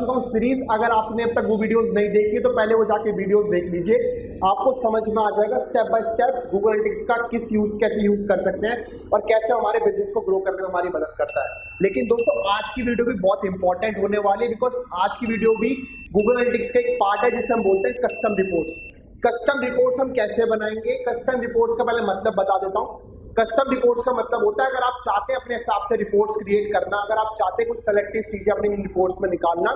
चुका हूँ सीरीज। अगर आपने अब तक वो वीडियोस नहीं देखी तो पहले वो जाके वीडियोस देख लीजिए, आपको समझ में आ जाएगा step by step Google analytics का कैसे यूज कर सकते हैं और कैसे हमारे बिजनेस को ग्रो करने में हमारी मदद करता है। लेकिन दोस्तों आज की वीडियो भी बहुत इंपॉर्टेंट होने वाली है, बिकॉज आज की वीडियो भी गूगल एनालिटिक्स का एक पार्ट है जिसे हम बोलते हैं कस्टम रिपोर्ट्स। कस्टम रिपोर्ट्स हम कैसे बनाएंगे, कस्टम रिपोर्ट्स का पहले मतलब बता देता हूँ। कस्टम रिपोर्ट्स का मतलब होता है अगर आप चाहते हैं अपने हिसाब से रिपोर्ट्स क्रिएट करना, अगर आप चाहते हैं कुछ सेलेक्टिव चीजें अपनी रिपोर्ट्स में निकालना,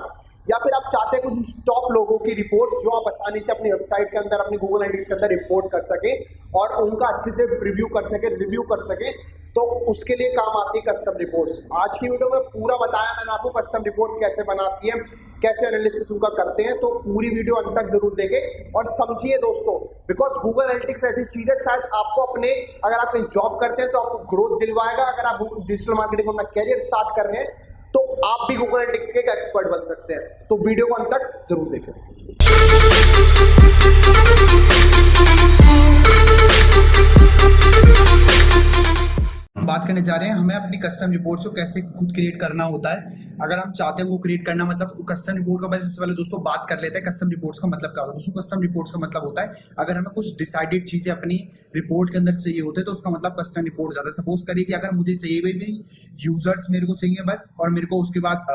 या फिर आप चाहते हैं कुछ टॉप लोगों की रिपोर्ट्स जो आप आसानी से अपनी वेबसाइट के अंदर, अपनी गूगल एनालिटिक्स के अंदर रिपोर्ट कर सके और उनका अच्छे से रिव्यू कर सके, तो उसके लिए काम आती है कस्टम रिपोर्ट्स। आज की वीडियो में पूरा बताया मैंने आपको कस्टम रिपोर्ट्स कैसे बनाती है, कैसे एनालिसिस उनका करते हैं, तो पूरी वीडियो अंत तक जरूर देखें और समझिए दोस्तों, बिकॉज गूगल एनालिटिक्स ऐसी चीज है शायद आपको अपने, अगर आप कहीं जॉब करते हैं तो आपको ग्रोथ दिलवाएगा। अगर आप डिजिटल मार्केटिंग में अपना कैरियर स्टार्ट कर रहे हैं तो आप भी गूगल एनालिटिक्स के एक एक्सपर्ट बन सकते हैं। तो वीडियो को अंत तक जरूर देखें। बात करने जा रहे हैं हमें अपनी कस्टम रिपोर्ट्स को कैसे खुद क्रिएट करना होता है। अगर हम चाहते हैं वो क्रिएट करना, मतलब कस्टम रिपोर्ट का सबसे पहले दोस्तों बात कर लेते हैं कस्टम रिपोर्ट्स का मतलब क्या होता है। दोस्तों कस्टम रिपोर्ट्स का मतलब होता है अगर हमें कुछ डिसाइडेड चीजें अपनी रिपोर्ट के अंदर चाहिए होते हैं तो उसका मतलब कस्टम रिपोर्ट जाता है। सपोज करिए कि अगर मुझे चाहिए भाई यूजर्स मेरे को चाहिए बस, और मेरे को उसके बाद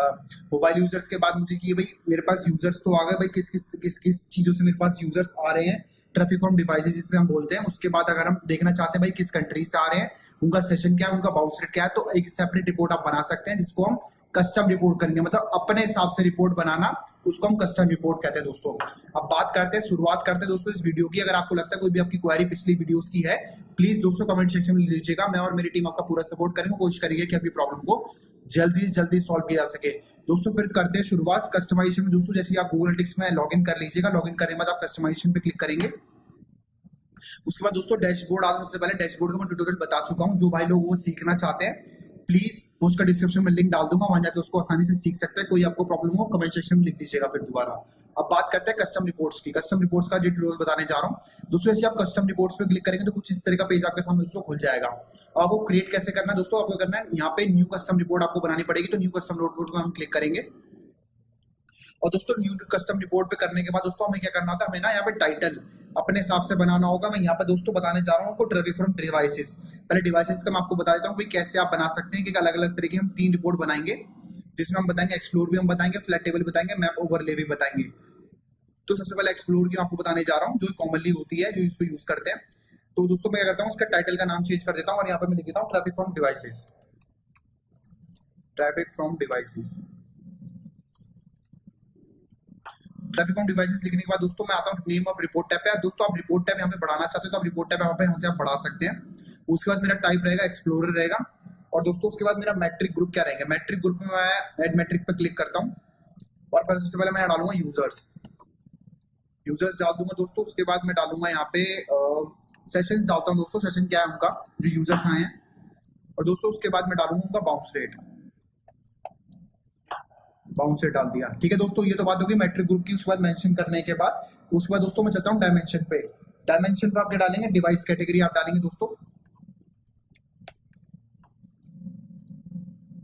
मोबाइल यूजर्स के बाद मुझे चाहिए भाई मेरे पास यूजर्स तो आ गए भाई, किस किस चीजों से मेरे पास यूजर्स आ रहे हैं, ट्रैफिक फ्रॉम डिवाइसेस जिसे हम बोलते हैं। उसके बाद अगर हम देखना चाहते हैं भाई किस कंट्री से आ रहे हैं, उनका सेशन क्या है, उनका बाउंस रेट क्या है, तो एक सेपरेट रिपोर्ट आप बना सकते हैं जिसको हम कस्टम रिपोर्ट करेंगे। मतलब अपने हिसाब से रिपोर्ट बनाना, उसको हम कस्टम रिपोर्ट कहते हैं दोस्तों। अब बात करते हैं, शुरुआत करते हैं दोस्तों इस वीडियो की। अगर आपको लगता है कोई भी आपकी क्वेरी पिछली वीडियोस की है, प्लीज दोस्तों कमेंट सेक्शन में लीजिएगा। मैं और मेरी टीम आपका पूरा सपोर्ट करेंगे, कोशिश करेंगे कि आपकी प्रॉब्लम को जल्दी से जल्दी सॉल्व किया जा सके। दोस्तों फिर करते हैं शुरुआत कस्टमाइजेशन में। दोस्तों जैसे आप गूगल एनालिटिक्स में लॉग इन कर लीजिएगा, लॉग इन करने के बाद आप कस्टमाइजेशन पे क्लिक करेंगे। उसके बाद दोस्तों डैशबोर्ड आता है। सबसे पहले डैशबोर्ड का मैं ट्यूटोरियल बता चुका हूं, जो भाई लोग वो सीखना चाहते हैं प्लीज मैं उसका डिस्क्रिप्शन में लिंक डाल दूंगा, वहां जाकर उसको आसानी से सीख सकते हैं। कोई आपको प्रॉब्लम हो कमेंट सेक्शन में लिख दीजिएगा फिर दोबारा। अब बात करते हैं कस्टम रिपोर्ट्स की। कस्टम रिपोर्ट्स का जो ट्यूटोरियल बताने जा रहा हूं दोस्तों, जैसे आप कस्टम रिपोर्ट्स पे क्लिक करेंगे तो कुछ इस तरह का पेज आपके सामने दोस्तों खुल जाएगा। अब आपको क्रिएट कैसे करना है दोस्तों, आपको करना है यहाँ पे न्यू कस्टम रिपोर्ट आपको बनानी पड़ेगी। तो न्यू कस्टम रिपोर्ट को हम क्लिक करेंगे और दोस्तों न्यू कस्टम रिपोर्ट पे करने के बाद दोस्तों हमें क्या करना होता है, हमें ना यहाँ पे टाइटल अपने हिसाब से बनाना होगा। मैं यहाँ पे दोस्तों बताने जा रहा हूँ आपको ट्रैफिक फ्रॉम डिवाइसेस। पहले डिवाइसेस का मैं आपको बता देता हूँ कैसे आप बना सकते हैं कि अलग अलग तरीके हम 3 रिपोर्ट बनाएंगे, जिसमें हम बताएंगे एक्सप्लोर भी हम बताएंगे, फ्लैट टेबल बताएंगे, मैप ओवरले भी बताएंगे। तो सबसे पहले एक्सप्लोर की आपको बताने जा रहा हूँ जो कॉमनली होती है, जो इसको यूज करते हैं। तो दोस्तों मैं क्या करता हूँ, इसका टाइटल का नाम चेंज कर देता हूँ और यहाँ पे मैं लिख देता हूँ traffic from devices. Traffic from devices, traffic from devices लिखने के बाद दोस्तों मैं आता हूँ नेम ऑफ रिपोर्ट टैब पे। दोस्तों आप रिपोर्ट टैब यहाँ पे बढ़ाना चाहते हो तो आप रिपोर्ट टैब यहाँ पे हमसे आप बढ़ा सकते हैं। उसके बाद मेरा टाइप रहेगा एक्सप्लोरर रहेगा, और दोस्तों उसके बाद मेरा मैट्रिक ग्रुप क्या रहेगा, मैट्रिक ग्रुप में मैं एड मैट्रिक पे क्लिक करता हूँ और फिर सबसे पहले मैं डालूंगा यूजर्स डाल दूंगा दोस्तों। उसके बाद मैं डालूंगा यहाँ पे सेशंस डालता हूँ दोस्तों, सेशन क्या है उनका जो यूजर्स आए हैं, और दोस्तों उसके बाद मैं डालूंगा उनका बाउंस रेट डाल दिया। ठीक है दोस्तों, ये तो बात होगी मैट्रिक ग्रुप की। उसके बाद मेंशन करने के बाद उसके बाद दोस्तों मैं चलता हूँ डायमेंशन पे। डायमेंशन पे आप क्या डालेंगे, डिवाइस कैटेगरी आप डालेंगे दोस्तों,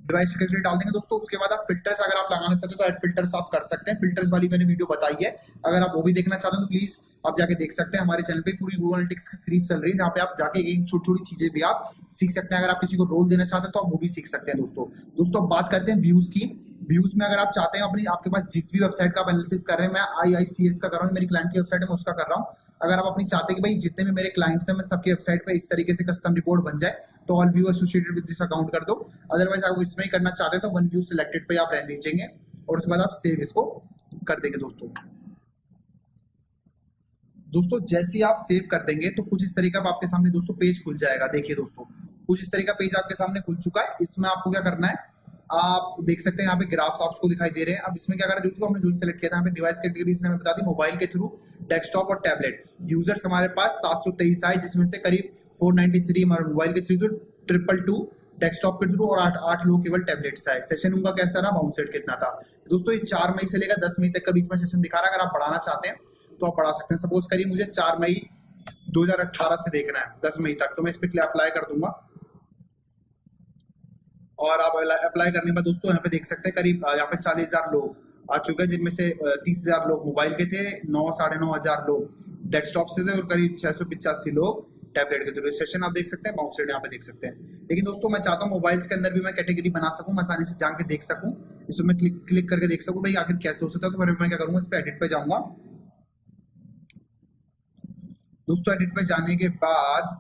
डिवाइस कैटेगरी डाल देंगे दोस्तों। उसके बाद आप फिल्टर्स अगर आप लगाना चाहते हो तो ऐड फिल्टर्स आप कर सकते हैं। फिल्टर्स वाली मैंने वीडियो बताई है, अगर आप वो भी देखना चाहते हो तो प्लीज आप जाके देख सकते हैं। हमारे चैनल पे पूरी गूगल एनालिटिक्स की सीरीज चल रही है, जहाँ पे आप जाके एक छोटी छोटी चीजें भी आप सीख सकते हैं। अगर आप किसी को रोल देना चाहते हैं तो आप वो भी सीख सकते हैं दोस्तों अब बात करते हैं व्यूज की। व्यूज में अगर आप चाहते हैं अपनी, आपके पास जिस भी वेबसाइट का आप एनालिसिस कर रहे हैं, मैं IICS का कर रहा हूँ, मेरी क्लाइंट की वेबसाइट है मैं उसका कर रहा हूँ। अगर आप अपनी चाहते हैं कि भाई जितने भी मेरे क्लाइंट्स हैं मैं सबकी वेबसाइट पे इस तरीके से कस्टम रिपोर्ट बन जाए, तो all view associated with this account कर दो। अदरवाइज आप इसमें ही करना चाहते हैं तो वन व्यू सिलेक्टेड पे आप रहने दीजिएंगे और उसके बाद आप सेव इसको कर देंगे दोस्तों जैसे ही आप सेव कर देंगे तो कुछ इस तरीके का आपके सामने दोस्तों पेज खुल जाएगा। देखिए दोस्तों कुछ इस तरीके का पेज आपके सामने खुल चुका है। इसमें आपको क्या करना है, आप देख सकते हैं यहाँ पे ग्राफ्स आपको दिखाई दे रहे हैं। अब इसमें क्या करें दोस्तों, हमने जो सिलेक्ट किया था यहाँ पे डिवाइस कैटेगरीज ने हमें बता दी मोबाइल के थ्रू, डेस्कटॉप और टैबलेट। यूजर्स हमारे पास 723 आए, जिसमें से करीब 493 हमारे मोबाइल के थ्रू, 222 डेस्कटॉप के थ्रू और 8 लोग केवल टैबलेट्स आए। सेशन उनका कैसा रहा, बाउंस रेट कितना था दोस्तों, ये 4 मई से लेकर 10 मई तक का बीच में सेशन दिखा रहा है। अगर आप बढ़ाना चाहते हैं तो आप बढ़ा सकते हैं। सपोज करिए मुझे 4 मई 2018 से देखना है 10 मई तक, तो मैं इस पर अप्लाई कर दूंगा और आप अप्लाई करने के बाद दोस्तों यहाँ पे देख सकते हैं करीब यहाँ पे 40,000 लोग आ चुका है, जिनमें से 30,000 लोग मोबाइल के थे, 9 साढ़े 9 हजार लोग डेस्कटॉप से थे और करीब 685 लोग टैबलेट के थे। सेशन आप देख सकते हैं, बाउंस रेट यहाँ पे देख सकते हैं। लेकिन दोस्तों मैं चाहता हूँ मोबाइल्स के अंदर भी मैं कैटेगरी बना सकूँ, मैं आसानी से जाके देख सकूँ, इसमें मैं क्लिक क्लिक करके देख सकूँ भाई आखिर कैसे हो सकता है। तो मैं क्या करूँगा, इस पर एडिट पे जाऊंगा दोस्तों। एडिट पे जाने के बाद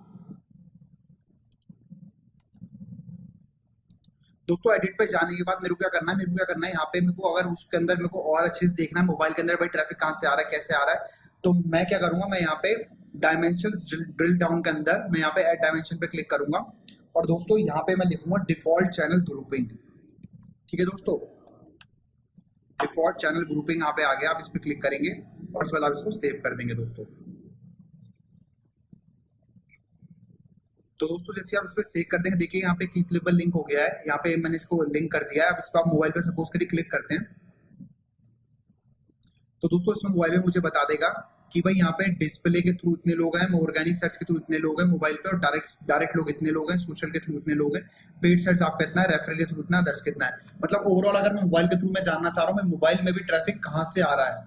दोस्तों एडिट पे जाने के बाद मेरे को क्या करना है, यहाँ पे मेरे को अगर उसके अंदर मेरे को और अच्छे से देखना है मोबाइल के अंदर भाई ट्रैफिक कहाँ से आ रहा है, कैसे आ रहा है, तो मैं क्या करूंगा, मैं यहाँ पे डायमेंशन ड्रिल डाउन के अंदर मैं यहाँ पे ऐड डायमेंशन पे क्लिक करूंगा और दोस्तों यहाँ पे मैं लिखूंगा डिफॉल्ट चैनल ग्रुपिंग। ठीक है दोस्तों, डिफॉल्ट चैनल ग्रुपिंग यहाँ पे आ गया, आप इस पर क्लिक करेंगे और उसके बाद आप इसको सेव कर देंगे दोस्तों। तो दोस्तों जैसे आप इस पर सेव कर देंगे, देखिए यहाँ पे क्लिकेबल लिंक हो गया है, यहाँ पे मैंने इसको लिंक कर दिया है। अब इस पर आप मोबाइल पे सपोज करिए क्लिक करते हैं, तो दोस्तों इसमें मोबाइल में मुझे बता देगा कि भाई यहाँ पे डिस्प्ले के थ्रू इतने लोग हैं, ऑर्गेनिक सर्च के थ्रू इतने लोग हैं मोबाइल पे, और डायरेक्ट डायरेक्ट लोग इतने लोग हैं, सोशल के थ्रू इतने लोग हैं, पेड सर्च आपका इतना है, रेफरल के थ्रू इतना, दर्ज कितना है। मतलब ओवरऑल अगर मैं मोबाइल के थ्रू मैं जानना चाह रहा हूँ मैं मोबाइल में भी ट्रैफिक कहाँ से आ रहा है,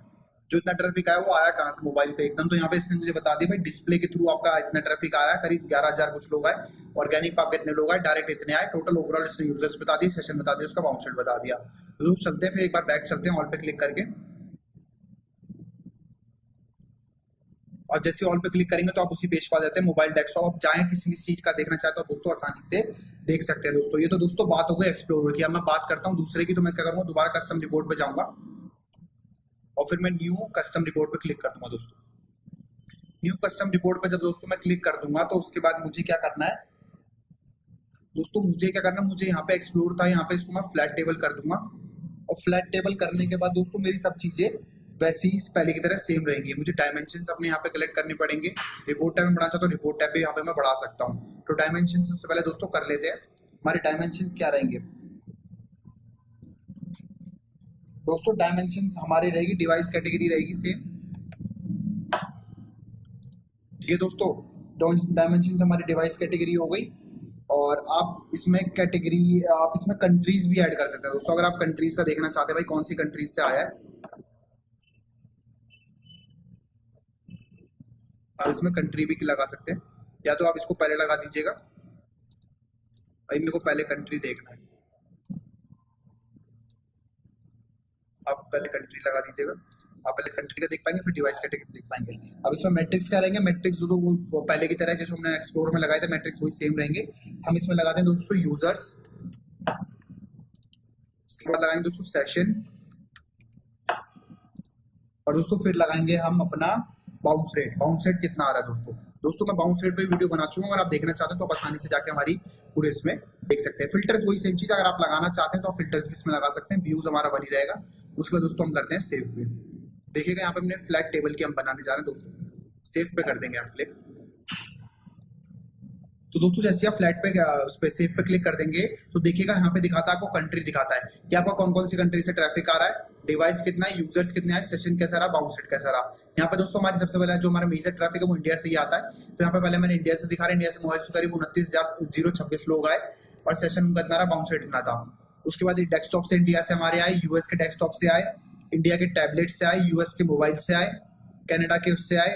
जो इतना ट्रैफिक आया वो आया कहाँ से मोबाइल पे एकदम। तो यहाँ पे इसने मुझे बता दिया भाई डिस्प्ले के थ्रू आपका इतना ट्रैफिक आ रहा है, करीब 11,000 कुछ लोग आए, ऑर्गेनिक पे आपके इतने लोग आए, डायरेक्ट इतने आए, टोटल ओवरऑल इसने यूजर्स बता दिए, सेशन बता दिया, उसका बाउंस रेट बता दिया। तो चलते हैं फिर एक बार बैक चलते हैं ऑल पे क्लिक करके, और जैसे ऑल पे क्लिक करेंगे तो आप उसी पेज पर आ जाते हैं मोबाइल डेस्कटॉप। आप चाहे किसी भी चीज का देखना चाहते हो दोस्तों आसानी से देख सकते हैं दोस्तों। ये तो दोस्तों बात हो गई एक्सप्लोरर की। अब मैं बात करता हूँ दूसरे की, तो मैं क्या करूंगा, दोबारा कस्टम रिपोर्ट पे जाऊंगा और फिर मैं न्यू कस्टम रिपोर्ट पे क्लिक कर दूंगा दोस्तों। न्यू कस्टम रिपोर्ट पे जब दोस्तों मैं क्लिक कर दूंगा तो उसके बाद मुझे क्या करना है दोस्तों, मुझे क्या करना है, मुझे यहाँ पे एक्सप्लोर था, यहाँ पे इसको मैं फ्लैट टेबल कर दूंगा और फ्लैट टेबल करने के बाद दोस्तों मेरी सब चीजें वैसे ही पहले की तरह सेम रहेंगी। मुझे डायमेंशन अपने यहाँ पे कलेक्ट करने पड़ेंगे। रिपोर्ट टैब में बढ़ाना चाहता हूँ, रिपोर्ट टैब भी यहाँ पे मैं बढ़ा सकता हूँ। तो डायमेंशन सबसे पहले दोस्तों कर लेते हैं, हमारे डायमेंशन क्या रहेंगे दोस्तों। डायमेंशन हमारी रहेगी, डिवाइस कैटेगरी रहेगी सेम। ठीक है दोस्तों, डायमेंशन हमारी डिवाइस कैटेगरी हो गई। और आप इसमें कैटेगरी, आप इसमें कंट्रीज भी ऐड कर सकते हैं दोस्तों। अगर आप कंट्रीज का देखना चाहते हैं भाई कौन सी कंट्रीज से आया है, आप इसमें कंट्री भी लगा सकते हैं, या तो आप इसको पहले लगा दीजिएगा, भाई मेरे को पहले कंट्री देखना है, आप पहले कंट्री लगा दीजिएगा। आप पहले कंट्री का देख पाएंगे फिर डिवाइस कैटेगरी देख पाएंगे। अब इसमें मैट्रिक्स क्या रहेंगे, मैट्रिक्स जो वो पहले की तरह जैसे हमने एक्सप्लोर में लगाए थे मैट्रिक्स वही सेम रहेंगे। हम इसमें लगाते हैं दोस्तों यूजर्स, उसके बाद लगाएंगे दोस्तों सेशन, और दोस्तों फिर लगाएंगे हम अपना बाउंस रेट। बाउंस रेट कितना आ रहा है दोस्तों, मैं बाउंस रेट पे वीडियो बना चुका हूँ, अगर आप देखना चाहते हैं तो आप आसानी से जाके हमारी पूरे इसमें देख सकते हैं। फिल्टर्स वही सेम चीज, अगर आप लगाना चाहते हैं तो आप फिल्टर्स भी इसमें लगा सकते हैं, व्यूज हमारा बनी रहेगा। उसके बाद दोस्तों हम करते हैं सेव पे। देखिएगा यहाँ पे हमने फ्लैट टेबल की हम बनाने जा रहे हैं दोस्तों, सेव पे कर देंगे आप क्लिक। तो दोस्तों जैसे आप फ्लैट पे उस पे सेव पे क्लिक कर देंगे तो देखिएगा यहाँ पे दिखाता है, आपको कंट्री दिखाता है कि आपका कौन कौन सी कंट्री से ट्रैफिक आ रहा है, डिवाइस कितना है, यूजर्स कितने आए, सेशन कैसा रहा, बाउंस रेट कैसा रहा। यहाँ पे दोस्तों हमारी सबसे पहले जो हमारा मेजर ट्रैफिक है वो इंडिया से ही आता है। तो यहाँ पे पहले मैंने इंडिया से दिखा रहा है, इंडिया से मोबाइल से करीब 29,026 लोग आए और सेशन उनका इतना रहा, बाउंस रेट इतना था। उसके बाद डेस्कटॉप से इंडिया से हमारे आए, यूएस के डेस्कटॉप से आए, इंडिया के टैबलेट से आए, यूएस के मोबाइल से आए, कनाडा के उससे आए,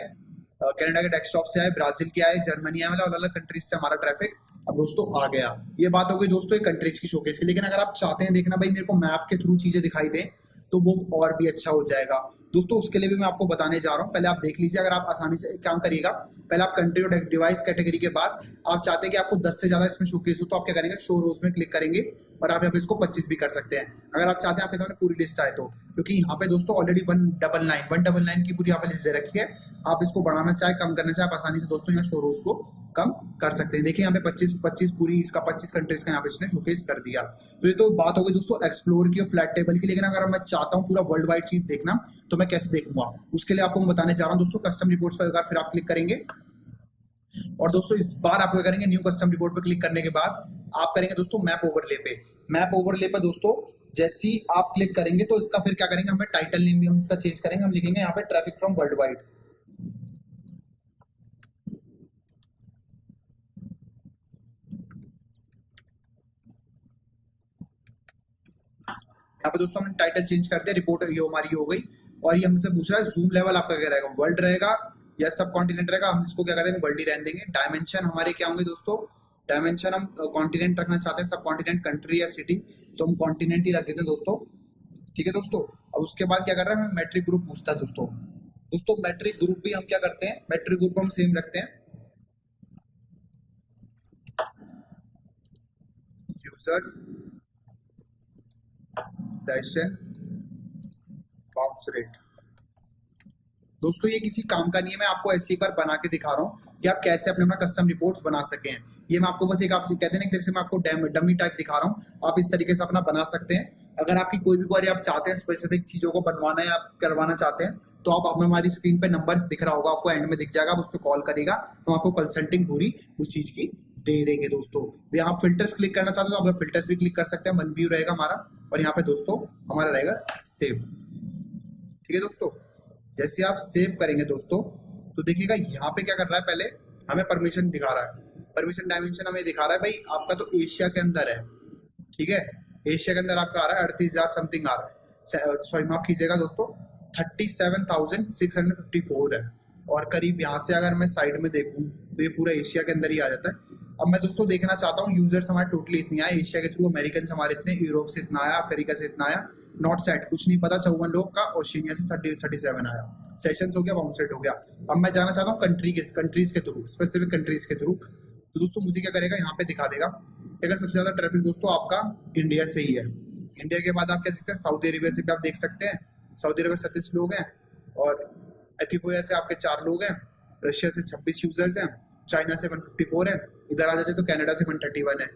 कनाडा के डेस्कटॉप से आए, ब्राजील के आए, जर्मनी आए, मतलब अलग अलग कंट्रीज से हमारा ट्रैफिक अब दोस्तों आ गया। ये बात हो गई दोस्तों एक कंट्रीज की शोकेस की। लेकिन अगर आप चाहते हैं देखना भाई मेरे को मैप के थ्रू चीजें दिखाई दें तो वो और भी अच्छा हो जाएगा दोस्तों। उसके लिए भी मैं आपको बताने जा रहा हूँ, पहले आप देख लीजिए। अगर आप आसानी से एक काम करिएगा, पहले आप कंट्री और डिवाइस कैटेगरी के बाद आप चाहते हैं कि आपको 10 से ज्यादा इसमें शोकेस हो तो आप क्या करेंगे, शो रोज में क्लिक करेंगे और आप यहाँ पे इसको 25 भी कर सकते हैं अगर आप चाहते हैं आपके सामने पूरी लिस्ट आए तो। क्योंकि यहाँ पे दोस्तों ऑलरेडी 199 की पूरी यहाँ पे लिस्ट दे रखी है। आप इसको बढ़ाना चाहे कम करना चाहे आप आसानी से दोस्तों यहाँ शो रोज को कम कर सकते हैं। देखिए यहाँ पे 25 पूरी इसका 25 कंट्रीज का यहाँ पे इसने शोकेस कर दिया। तो ये तो बात हो गई दोस्तों एक्सप्लोर की और फ्लैट टेबल की। लेकिन अगर मैं चाहता हूँ पूरा वर्ल्ड वाइड चीज देखना तो मैं कैसे देखूंगा, उसके लिए आपको मैं बताने जा रहा हूँ दोस्तों। कस्टम रिपोर्ट्स पर फिर आप क्लिक करेंगे और दोस्तों इस बार आप क्या करेंगे, न्यू कस्टम रिपोर्ट पर क्लिक करने के बाद आप करेंगे दोस्तों मैप ओवरले पे। मैप ओवरले पे दोस्तों जैसे ही आप क्लिक करेंगे तो इसका फिर क्या करेंगे, हमें टाइटल नेम भी हम इसका चेंज करेंगे। हम लिखेंगे यहाँ पे ट्रैफिक फ्रॉम वर्ल्ड वाइड। यहाँ पे दोस्तों हमने टाइटल चेंज कर दिया, रिपोर्ट ये हमारी हो गई। और ये हमसे पूछ रहा है जूम लेवल आपका क्या रहेगा, वर्ल्ड रहेगा या सब कॉन्टिनेंट रहेगा। हम इसको क्या करेंगे, वर्ल्ड ही रहने देंगे। डायमेंशन हमारे क्या होंगे दोस्तों, डायमेंशन हम कॉन्टिनेंट रखना चाहते हैं, सब कॉन्टिनेंट, कंट्री या सिटी, तो हम कॉन्टिनेंट ही रख देते हैं दोस्तों। ठीक है दोस्तों। अब उसके बाद क्या कर रहे हैं, हमें मैट्रिक ग्रुप पूछता है दोस्तों। दोस्तों मैट्रिक ग्रुप भी हम क्या करते हैं, मैट्रिक ग्रुप हम सेम रखते हैं, यूजर्स, सेशन, बाउंस रेट। दोस्तों ये किसी काम का नहीं है, मैं आपको ऐसे एक बार बना के दिखा रहा हूँ कि आप कैसे अपने अपना कस्टम रिपोर्ट्स बना सके हैं। ये मैं आपको बस एक, आप कहते हैं ना एक तरह से मैं आपको डमी टाइप दिखा रहा हूँ, आप इस तरीके से अपना बना सकते हैं। अगर आपकी कोई भी क्वेरी आप चाहते हैं, स्पेसिफिक चीजों को बनवाना या करवाना चाहते हैं, तो आप हमें, हमारी स्क्रीन पे नंबर दिख रहा होगा आपको, एंड में दिख जाएगा, आप उस पर कॉल करेगा, हम आपको कंसल्टिंग पूरी उस चीज की दे देंगे दोस्तों। यहाँ आप फिल्टर्स क्लिक करना चाहते हो तो आप फिल्टर्स भी क्लिक कर सकते हैं, वन व्यू रहेगा हमारा, और यहाँ पे दोस्तों हमारा रहेगा सेव। ठीक है दोस्तों। जैसे आप सेव करेंगे दोस्तों, तो देखिएगा यहाँ पे क्या कर रहा है, पहले हमें परमिशन दिखा रहा है, परमिशन डायमेंशन हमें दिखा रहा है भाई आपका तो एशिया के अंदर है। ठीक है, एशिया के अंदर आपका आ रहा है 38,000 समथिंग आ रहा है, सॉरी माफ कीजिएगा दोस्तों, 37,654 है। और करीब यहाँ से अगर मैं साइड में देखूं तो ये पूरा एशिया के अंदर ही आ जाता है। अब मैं दोस्तों देखना चाहता हूँ यूजर्स हमारे टोटली इतने आए एशिया के थ्रू, अमेरिकन हमारे इतने, यूरोप से इतना आया, अफ्रीका से इतना आया, नॉट सेट कुछ नहीं पता 54 लोग का, ओशिनिया से 37 आया, सेशंस हो गया, बाउंस रेट हो गया। अब मैं जाना चाहता हूँ कंट्रीज के थ्रू, स्पेसिफिक कंट्रीज के थ्रू, तो दोस्तों मुझे क्या करेगा, यहाँ पे दिखा देगा। अगर सबसे ज्यादा ट्रैफिक दोस्तों आपका इंडिया से ही है, इंडिया के बाद आप क्या देखते हैं, सऊदी अरेबिया से भी आप देख सकते हैं, सऊदी अरेबिया 37 लोग हैं, और एथियोपिया से आपके 4 लोग हैं, रशिया से 26 यूजर्स हैं, चाइना से 154 है, इधर आ जाते तो कनाडा से 131 है,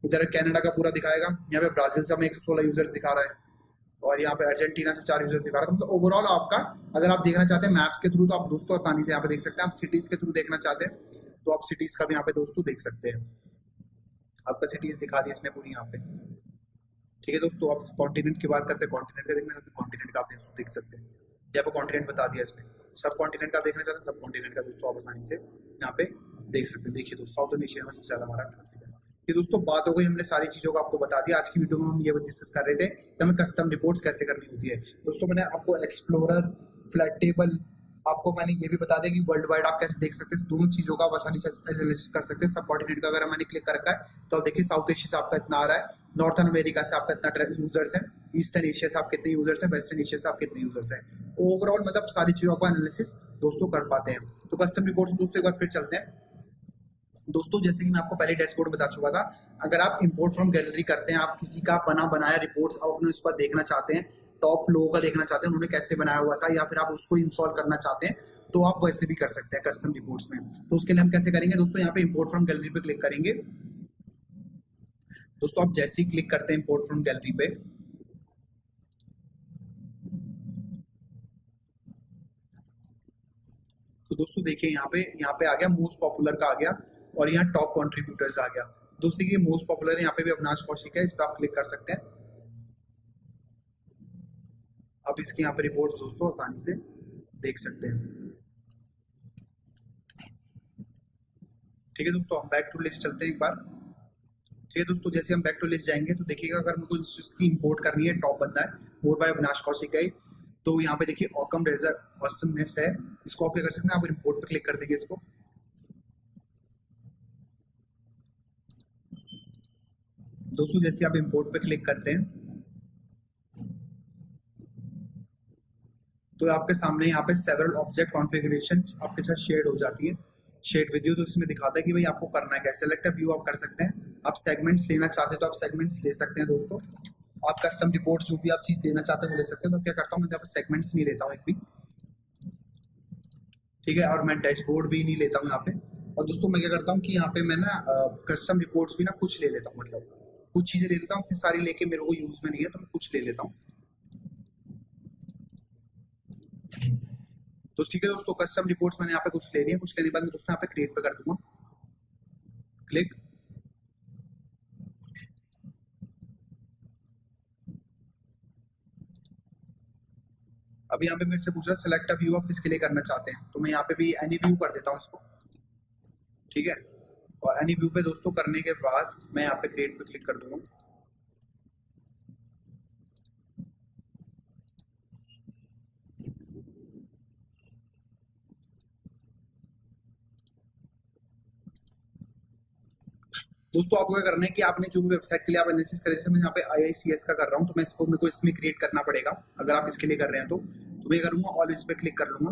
इधर कनाडा का पूरा दिखाएगा, यहाँ पे ब्राजील से हमें 116 यूजर्स दिखा रहा है, और यहाँ पे अर्जेंटीना से 4 यूजर्स दिखा रहा है। मतलब ओवरऑल आपका, अगर आप देखना चाहते हैं मैप्स के थ्रू, तो आप दोस्तों आसानी से यहाँ पे देख सकते हैं। आप सिटीज के थ्रू देखना चाहते हैं तो आप सिटीज का भी यहाँ पे दोस्तों देख सकते हैं, आपका सिटीज दिखा दी इसने पूरी यहाँ पे। ठीक है दोस्तों। आप कॉन्टिनेंट की बात करते हैं, कॉन्टिनेंट का देखना चाहते हैं, कॉन्टिनेंट का आप देख सकते हैं, यहाँ पे कॉन्टिनेंट बता दिया इसने। सब कॉन्टिनेंट का आप देखना चाहते हैं, सब कॉन्टिनेंट का दोस्तों आप आसानी से यहाँ पे देख सकते हैं। देखिए दोस्तों, साउथ एशिया में सबसे ज्यादा हमारा ट्रैफिक है। ये दोस्तों बात हो गई, हमने सारी चीजों को आपको बता दिया। आज की वीडियो में हम ये डिस्कस कर रहे थे कि हमें कस्टम रिपोर्ट्स कैसे करनी होती है। दोस्तों मैंने आपको एक्सप्लोरर, फ्लैट टेबल, आपको मैंने ये भी बता दिया कि वर्ल्ड वाइड आप कैसे देख सकते हैं, दोनों चीजों का आप आसानी से एनालिसिस कर सकते हैं। सब कॉन्टिनेंट का अगर मैंने क्लिक कर रखा है तो आप देखिए साउथ एशिया से आपका इतना आ रहा है, नॉर्थन अमेरिका से आपका इतना यूजर्स है, ईस्टर्न एशिया से आप कितने यूजर्स हैं, वेस्टर्न एशिया से आप कितने यूजर्स हैं। ओवरऑल मतलब सारी चीजों का एनालिसिस दोस्तों कर पाते हैं। तो कस्टम रिपोर्ट दोस्तों एक बार फिर चलते हैं दोस्तों। जैसे कि मैं आपको पहले डैशबोर्ड बता चुका था, अगर आप इंपोर्ट फ्रॉम गैलरी करते हैं, आप किसी का बना बनाया रिपोर्ट्स आप अपने उस पर देखना चाहते हैं, टॉप लोगों का देखना चाहते हैं उन्होंने कैसे बनाया हुआ था, या फिर आप उसको इंस्टॉल करना चाहते हैं, तो आप वैसे भी कर सकते हैं कस्टम रिपोर्ट्स में। तो उसके लिए हम कैसे करेंगे दोस्तों, यहाँ पे इंपोर्ट फ्रॉम गैलरी पे क्लिक करेंगे दोस्तों। आप जैसे ही क्लिक करते हैं इंपोर्ट फ्रॉम गैलरी पे, तो दोस्तों देखिए यहाँ पे आ गया मोस्ट पॉपुलर का आ गया, और यहाँ टॉप कंट्रीब्यूटर्स आ गया। दोस्तों ये मोस्ट पॉपुलर है, यहाँ पे भी अविनाश कौशिक है, इस पर आप क्लिक कर सकते हैं। आप इसके यहाँ पे रिपोर्ट्स दोस्तों आसानी से देख सकते हैं। ठीक है दोस्तों, हम बैक टू लिस्ट चलते हैं एक बार। ठीक है दोस्तों, जैसे हम बैक टू लिस्ट जाएंगे तो देखिएगा, अगर मुझको इसकी इंपोर्ट करनी है, टॉप बंदा है मोर बाय अविनाश कौशिक है, तो यहाँ पे देखिए ऑकम रेजर ऑसमनेस है, इसको आप क्या कर सकते हैं, आप इंपोर्ट पे क्लिक कर देंगे इसको। दोस्तों जैसे आप इंपोर्ट पे क्लिक करते हैं तो आपके सामने यहाँ पे सेवरल ऑब्जेक्ट कॉन्फ़िगरेशंस आपके साथ शेयर हो जाती है, शेयर विद यू। तो इसमें दिखाता है कि भाई आपको करना है क्या, सेलेक्ट अ व्यू आप कर सकते हैं। आप सेगमेंट्स लेना चाहते हैं तो आप सेगमेंट्स ले सकते हैं दोस्तों। आप कस्टम रिपोर्ट जो भी आप चीज देना चाहते हैं वो ले सकते हैं। तो क्या करता हूँ, मैं यहाँ पे सेगमेंट्स नहीं लेता हूँ एक भी, ठीक है, और मैं डैशबोर्ड भी नहीं लेता हूँ यहाँ पे। और दोस्तों मैं क्या करता हूँ कि यहाँ पे मैं ना कस्टम रिपोर्ट्स भी ना कुछ ले लेता हूँ, मतलब कुछ चीजें ले लेता हूँ, इतनी सारी लेके मेरे को यूज में नहीं है, तो मैं कुछ ले लेता हूँ। तो ठीक है दोस्तों, कस्टम रिपोर्ट्स मैंने यहाँ पे कुछ ले लिया, कुछ लेने के बाद मैं दोस्तों यहाँ पे क्रिएट पे कर दूंगा क्लिक। अभी यहाँ पे मेरे से पूछ रहा है सिलेक्ट अ व्यू आप किसके लिए करना चाहते हैं, तो मैं यहाँ पे भी एनी व्यू कर देता हूँ इसको। ठीक है, और एनी व्यू पे दोस्तों करने के बाद मैं यहाँ पे क्रिएट पे क्लिक कर दूंगा। दोस्तों आपको क्या करना है कि आपने जो भी वेबसाइट के लिए आप एनालिसिस कर रहे थे, मैं यहाँ पे IICS का कर रहा हूँ, तो मैं इसको मेरे को इसमें क्रिएट करना पड़ेगा। अगर आप इसके लिए कर रहे हैं तो मैं करूँगा ऑल इस पे क्लिक कर लूंगा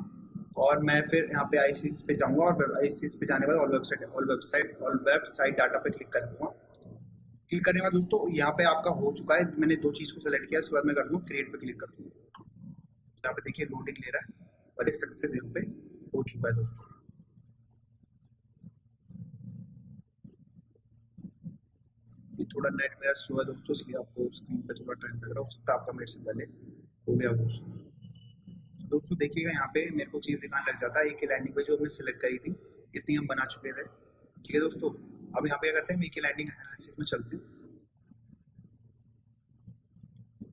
और मैं फिर यहाँ पे IICS पे जाऊँगा और IICS पे जाने के बाद ऑल वेबसाइट डाटा पे क्लिक कर दूंगा। क्लिक करने के बाद दोस्तों यहाँ पे आपका हो चुका है, मैंने 2 चीज़ को सेलेक्ट किया, उसके बाद मैं कर दूँ क्रिएट पे क्लिक कर दूँगा। यहाँ पे देखिए लोडिंग ले रहा है और ये सक्सेस यहाँ पे हो चुका है दोस्तों। थोड़ा नेट मेरा स्लो है दोस्तों, इसलिए आपको स्क्रीन पे थोड़ा टाइम लग रहा हो सकता है, आपका मेरे से पहले हो गया वो। दोस्तों देखिएगा यहाँ पे मेरे को चीज़ दिखाने लग जाता है, एक लैंडिंग पेज जो हमने सिलेक्ट करी थी इतनी हम बना चुके थे। ठीक है दोस्तों, अब यहाँ पे क्या करते हैं, एक लैंडिंग एनालिसिस में चलते हैं,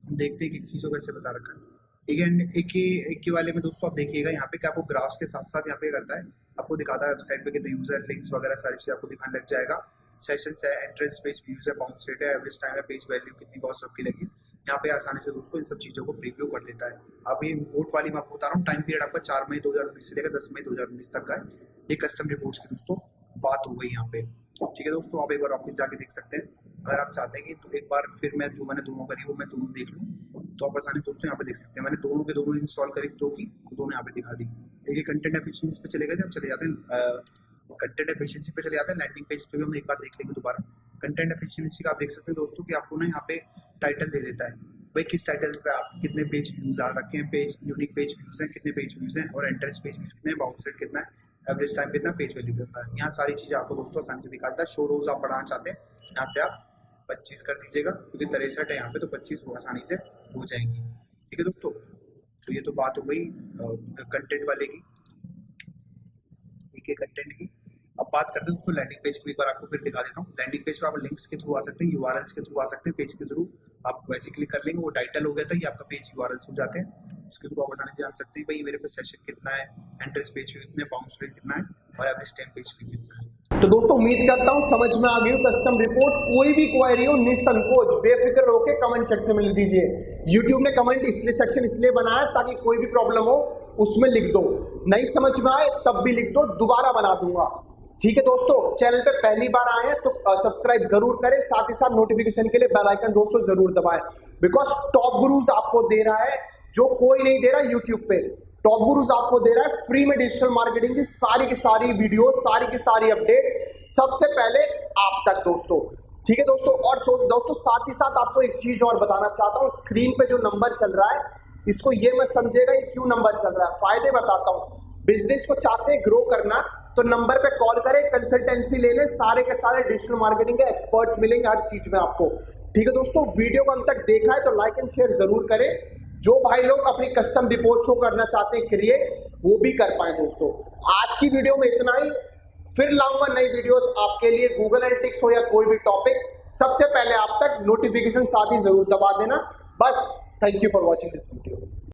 हम देखते हैं कि चीज़ों कैसे बता रखा है। एक के वाले में दोस्तों आप देखिएगा यहाँ पे क्या आपको ग्राफ्स के साथ साथ यहाँ पे करता है, आपको दिखाता है वेबसाइट पे कितने यूजर लिंक्स वगैरह सारी चीज़ आपको दिखाने लग जाएगा। सेशंस है, एंट्रेंस पेज व्यूज है, बाउंस रेट है, एवरेज टाइम है, पेज वैल्यू कितनी कॉस्ट सबकी लगी, यहाँ पे आसानी से दोस्तों इन सब चीज़ों को प्रीव्यू कर देता है। अब ये इम्पोर्ट वाली मैं आपको बता रहा हूँ, टाइम पीरियड आपका 4 मई 2019 से लेकर 10 मई 2019 तक का है। ये कस्टम रिपोर्ट्स की दोस्तों बात हो गई यहाँ पे। ठीक है दोस्तों, आप एक बार ऑफिस जाके देख सकते हैं, अगर आप चाहते हैं कि तो एक बार फिर मैं जो मैंने दोनों करी वो मैं दोनों देख लूँ तो आप आसानी दोस्तों यहाँ पे देख सकते हैं। मैंने दोनों के दोनों इंस्टॉल करी, दो की दोनों यहाँ पे दिखा दी। ये कंटेंट एफिशिएंसी पे चले गए थे, हम चले जाते हैं कंटेंट एफिशिएंसी पे चले जाते हैं, लैंडिंग पेज पे भी हम एक बार देख लेंगे दोबारा। कंटेंट एफिशिएंसी का आप देख सकते हैं दोस्तों कि आपको ना यहाँ पे टाइटल दे देता है, भाई किस टाइटल पे आप कितने पेज व्यूज आ रखे हैं, पेज यूनिक पेज व्यूज हैं कितने पेज व्यूज हैं, और एंट्रेंस पेज व्यूज कितने, बाउंस रेट कितना है, एवरेज टाइम कितना, पेज वैल्यू कितना है। यहाँ सारी चीज़ें आपको दोस्तों आसानी से दिखाता है। शो रोज आप बढ़ाना चाहते हैं, यहाँ से आप 25 कर दीजिएगा, क्योंकि 63 है यहाँ पे तो 25 आसानी से हो जाएंगी। ठीक है दोस्तों, तो ये तो बात हो गई कंटेंट वाले की, एक कंटेंट की। अब बात करते हैं दोस्तों लैंडिंग पेज की, एक बार आपको फिर दिखा देता हूँ। लैंडिंग पेज पे आप लिंक्स के थ्रू आ सकते हैं, यूआरएल्स के थ्रू आ सकते हैं, पेज के थ्रू आप वैसे क्लिक कर लेंगे, वो टाइटल हो गया था, ये आपका पेज यूआरएल्स हो जाते हैं। इसके थ्रू आप आसानी से जान सकते हैं भाई मेरे पे सेशन कितना है, एंट्रेंस पेज पे कितने, बाउंस रेट कितना है, और एवरेज टाइम पेज पे कितना है। तो दोस्तों उम्मीद करता हूं समझ में आ गई हो कस्टम रिपोर्ट। कोई भी क्वेरी हो निसंकोच बेफिक्र होकर कमेंट सेक्शन में लिख दीजिए। YouTube ने कमेंट इसलिए सेक्शन इसलिए बनाया ताकि कोई भी प्रॉब्लम हो उसमें लिख दो, नहीं समझ में आए तब भी लिख दो, दोबारा बना दूंगा। ठीक है दोस्तों, चैनल पे पहली बार आए हैं तो सब्सक्राइब जरूर करें, साथ ही साथ नोटिफिकेशन के लिए बेल आइकन दोस्तों जरूर दबाएं, बिकॉज टॉप गुरुज आपको दे रहा है जो कोई नहीं दे रहा यूट्यूब पे। टॉप गुरुज आपको दे रहा है फ्री में डिजिटल मार्केटिंग की सारी वीडियो, सारी की सारी अपडेट्स सबसे पहले आप तक दोस्तों। ठीक है दोस्तों, और दोस्तों साथ ही साथ आपको एक चीज और बताना चाहता हूं, स्क्रीन पे जो नंबर चल रहा है इसको ये मत समझेगा ये क्यों नंबर चल रहा है, फायदे बताता हूं। बिजनेस को चाहते हैं ग्रो करना तो नंबर पे कॉल करें, कंसल्टेंसी ले लें, सारे के सारे डिजिटल मार्केटिंग के एक्सपर्ट्स मिलेंगे हर चीज में आपको। ठीक है दोस्तों, वीडियो को अंत तक देखा है तो लाइक एंड शेयर जरूर करें। जो भाई लोग अपनी कस्टम रिपोर्ट्स को करना चाहते हैं क्रिएट, वो भी कर पाए दोस्तों। आज की वीडियो में इतना ही, फिर लाऊंगा नई वीडियोस आपके लिए, गूगल एनालिटिक्स हो या कोई भी टॉपिक, सबसे पहले आप तक नोटिफिकेशन साथ ही जरूर दबा देना। बस, thank you for watching this video.